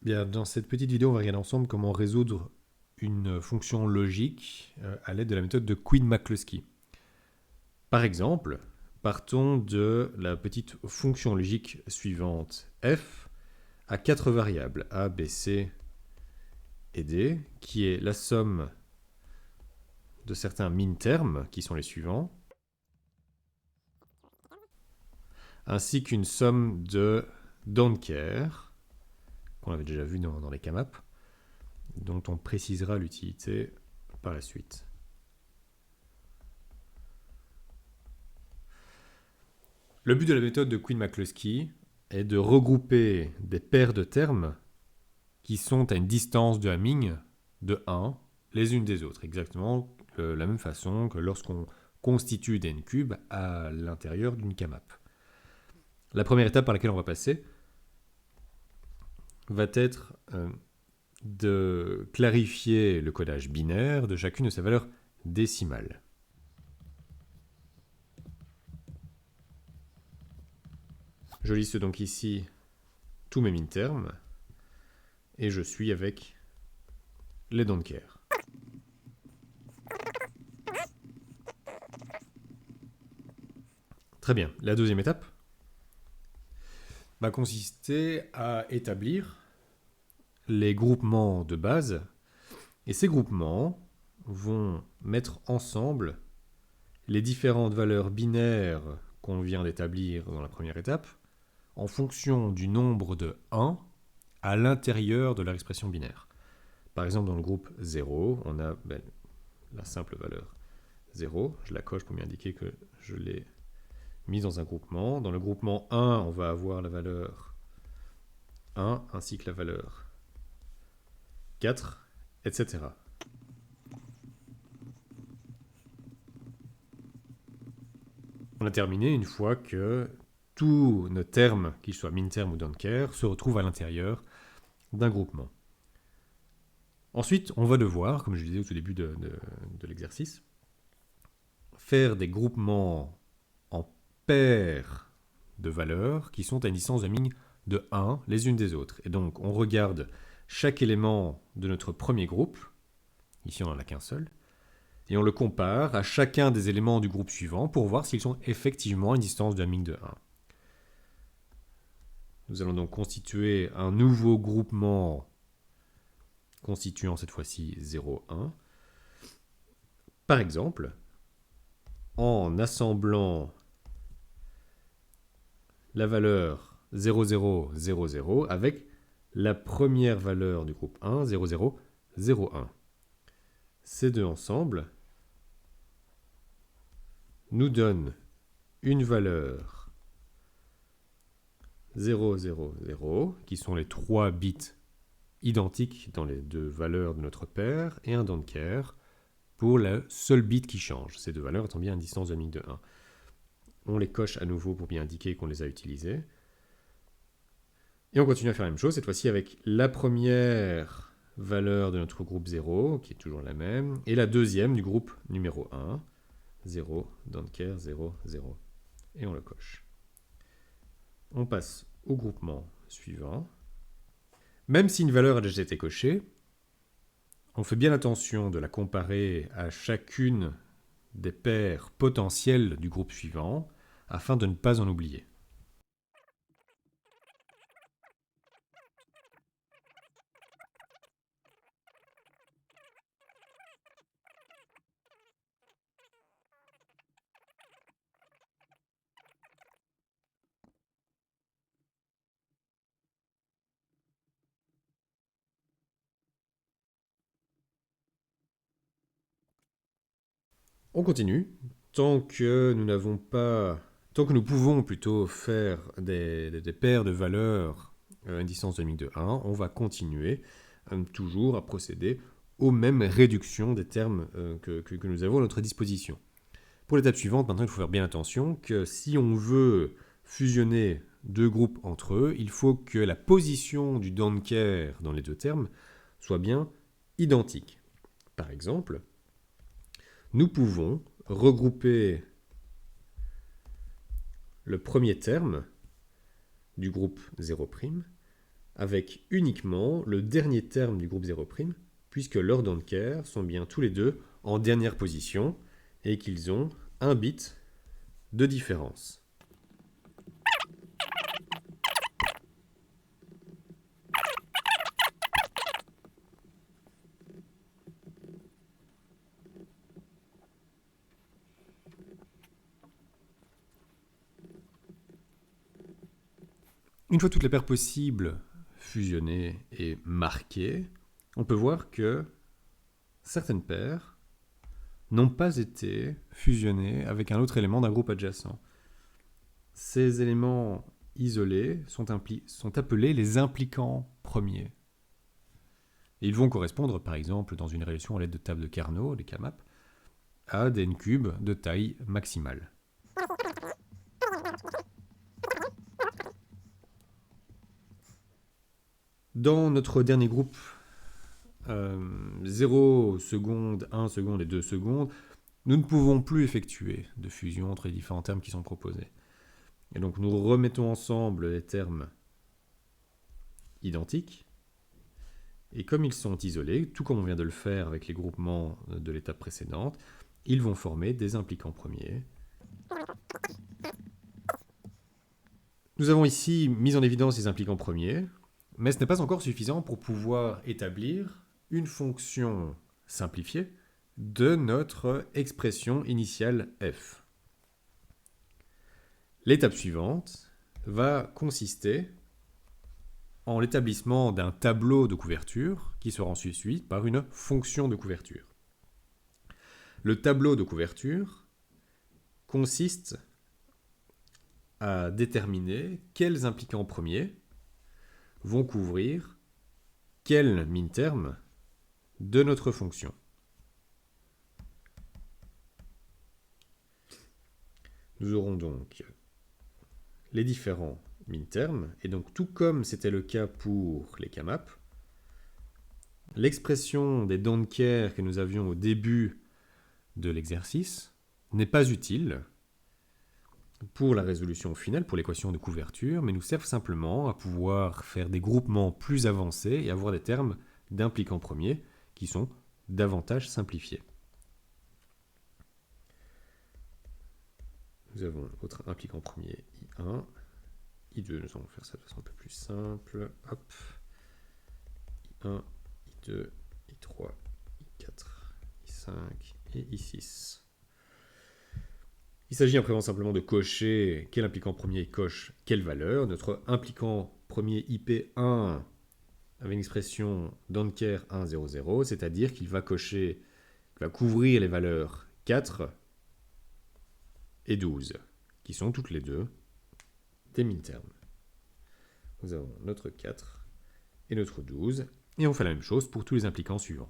Bien, dans cette petite vidéo, on va regarder ensemble comment résoudre une fonction logique à l'aide de la méthode de Quinn-McCluskey. Par exemple, partons de la petite fonction logique suivante f à 4 variables a, b, c et d, qui est la somme de certains min-termes, qui sont les suivants, ainsi qu'une somme de don't care, qu'on avait déjà vu dans les K-maps, dont on précisera l'utilité par la suite. Le but de la méthode de Quinn-McCluskey est de regrouper des paires de termes qui sont à une distance de Hamming de 1 les unes des autres, exactement de la même façon que lorsqu'on constitue des n-cubes à l'intérieur d'une K-map. La première étape par laquelle on va passer va être de clarifier le codage binaire de chacune de ces valeurs décimales. Je liste donc ici tous mes min-termes et je suis avec les don't care. Très bien. La deuxième étape va consister à établir les groupements de base. Et ces groupements vont mettre ensemble les différentes valeurs binaires qu'on vient d'établir dans la première étape en fonction du nombre de 1 à l'intérieur de leur expression binaire. Par exemple, dans le groupe 0, on a la simple valeur 0. Je la coche pour m'indiquer que je l'ai mise dans un groupement. Dans le groupement 1, on va avoir la valeur 1 ainsi que la valeur 4, etc. On a terminé une fois que tous nos termes, qu'ils soient min-term ou don't care, se retrouvent à l'intérieur d'un groupement. Ensuite, on va devoir, comme je le disais au tout début de l'exercice, faire des groupements en paires de valeurs qui sont à une distance de Hamming de 1 les unes des autres. Et donc, on regarde chaque élément de notre premier groupe, ici on n'en a qu'un seul, et on le compare à chacun des éléments du groupe suivant pour voir s'ils sont effectivement à une distance de Hamming de 1. Nous allons donc constituer un nouveau groupement constituant cette fois-ci 0, 1. Par exemple, en assemblant la valeur 0, 0, 0, 0 avec la première valeur du groupe 1, 0, 0, 0, 1. Ces deux ensemble nous donnent une valeur 0, 0, 0, qui sont les 3 bits identiques dans les deux valeurs de notre paire, et un don't care pour le seul bit qui change, ces deux valeurs étant bien à une distance de Hamming de 1. On les coche à nouveau pour bien indiquer qu'on les a utilisées. Et on continue à faire la même chose, cette fois-ci avec la première valeur de notre groupe 0, qui est toujours la même, et la deuxième du groupe numéro 1, 0, don't care, 0, 0. Et on le coche. On passe au groupement suivant. Même si une valeur a déjà été cochée, on fait bien attention de la comparer à chacune des paires potentielles du groupe suivant, afin de ne pas en oublier. On continue. Tant que nous pouvons plutôt faire des paires de valeurs à une distance de Hamming de 1, on va continuer toujours à procéder aux mêmes réductions des termes que nous avons à notre disposition. Pour l'étape suivante, maintenant, il faut faire bien attention que si on veut fusionner deux groupes entre eux, il faut que la position du don't care dans les deux termes soit bien identique. Par exemple, nous pouvons regrouper le premier terme du groupe 0', avec uniquement le dernier terme du groupe 0', puisque leurs don't care sont bien tous les deux en dernière position et qu'ils ont un bit de différence. Une fois toutes les paires possibles fusionnées et marquées, on peut voir que certaines paires n'ont pas été fusionnées avec un autre élément d'un groupe adjacent. Ces éléments isolés sont appelés les implicants premiers. Et ils vont correspondre, par exemple, dans une relation à l'aide de tables de Carnot, les K-map, à des n-cubes de taille maximale. Dans notre dernier groupe, 0 secondes, 1 seconde et 2 secondes, nous ne pouvons plus effectuer de fusion entre les différents termes qui sont proposés. Et donc nous remettons ensemble les termes identiques, et comme ils sont isolés, tout comme on vient de le faire avec les groupements de l'étape précédente, ils vont former des implicants premiers. Nous avons ici mis en évidence les implicants premiers, mais ce n'est pas encore suffisant pour pouvoir établir une fonction simplifiée de notre expression initiale f. L'étape suivante va consister en l'établissement d'un tableau de couverture qui sera ensuite suivi par une fonction de couverture. Le tableau de couverture consiste à déterminer quels implicants premiers vont couvrir quel min-terme de notre fonction. Nous aurons donc les différents min-termes, et donc tout comme c'était le cas pour les K-map, l'expression des don't care que nous avions au début de l'exercice n'est pas utile pour la résolution finale, pour l'équation de couverture, mais nous servent simplement à pouvoir faire des groupements plus avancés et avoir des termes d'impliquants premiers qui sont davantage simplifiés. Nous avons notre impliquant premier I1, I2, nous allons faire ça de façon un peu plus simple. Hop. I1, I2, I3, I4, I5 et I6. Il s'agit à présent simplement de cocher quel impliquant premier coche quelle valeur. Notre impliquant premier IP1 avec une expression don't care 1, 0, 0, c'est-à-dire qu'il va couvrir les valeurs 4 et 12, qui sont toutes les deux des min-termes. Nous avons notre 4 et notre 12, et on fait la même chose pour tous les implicants suivants.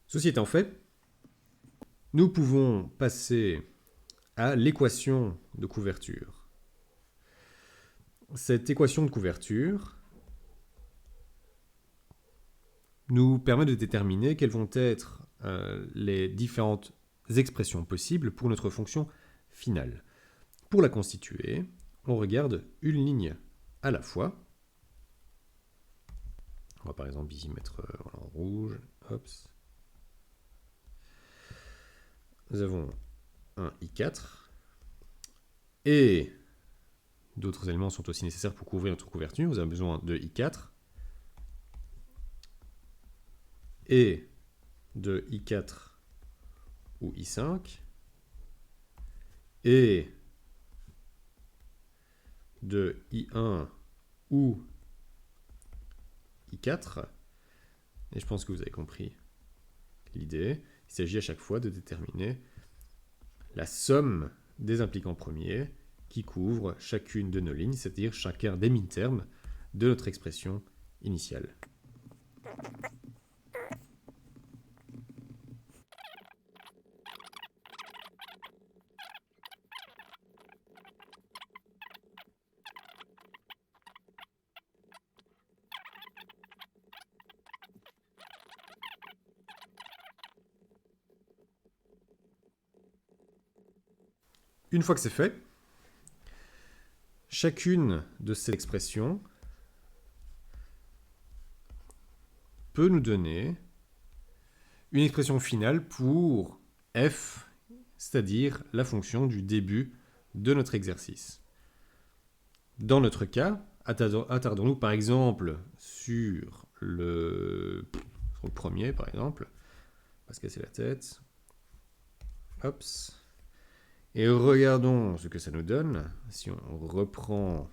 Ceci étant fait, nous pouvons passer à l'équation de couverture. Cette équation de couverture nous permet de déterminer quelles vont être les différentes expressions possibles pour notre fonction finale. Pour la constituer, on regarde une ligne à la fois. On va par exemple ici mettre en rouge. Hop. Nous avons un I4 et d'autres éléments sont aussi nécessaires pour couvrir notre couverture. Nous avons besoin de I4 et de I4 ou I5 et de I1 ou I4. Et je pense que vous avez compris l'idée. Il s'agit à chaque fois de déterminer la somme des implicants premiers qui couvrent chacune de nos lignes, c'est-à-dire chacun des min-termes de notre expression initiale. Une fois que c'est fait, chacune de ces expressions peut nous donner une expression finale pour f, c'est-à-dire la fonction du début de notre exercice. Dans notre cas, attardons-nous par exemple sur le premier, par exemple. On va se casser la tête. Hops. Et regardons ce que ça nous donne. Si on reprend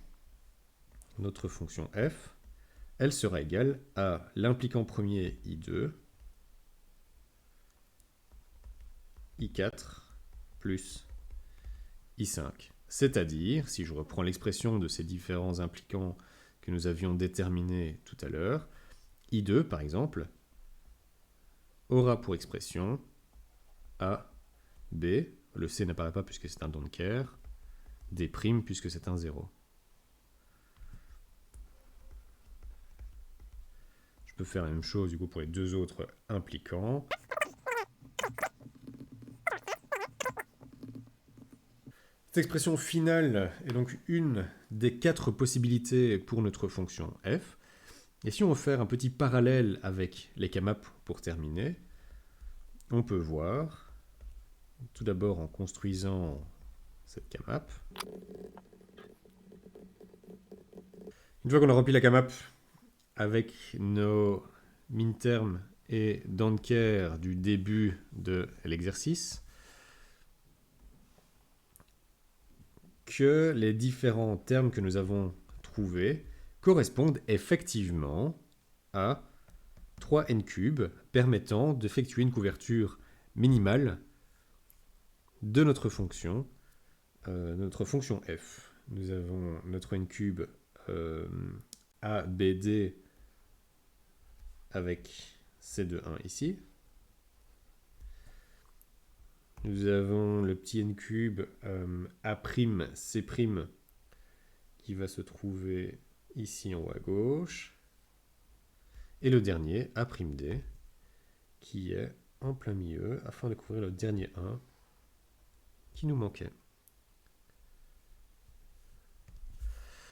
notre fonction f, elle sera égale à l'impliquant premier I2, I4 plus I5. C'est-à-dire, si je reprends l'expression de ces différents impliquants que nous avions déterminés tout à l'heure, I2, par exemple, aura pour expression A, B, le C n'apparaît pas puisque c'est un don't care, D' puisque c'est un 0. Je peux faire la même chose du coup pour les deux autres impliquants. Cette expression finale est donc une des 4 possibilités pour notre fonction f. Et si on veut faire un petit parallèle avec les K-maps pour terminer, on peut voir, tout d'abord en construisant cette K-map. Une fois qu'on a rempli la K-map avec nos min-terms et don't care du début de l'exercice, que les différents termes que nous avons trouvés correspondent effectivement à 3n³ permettant d'effectuer une couverture minimale de notre fonction f. Nous avons notre n³ ABD avec C21 ici. Nous avons le petit n³ A'C' qui va se trouver ici en haut à gauche. Et le dernier, A'D, qui est en plein milieu, afin de couvrir le dernier 1 qui nous manquait.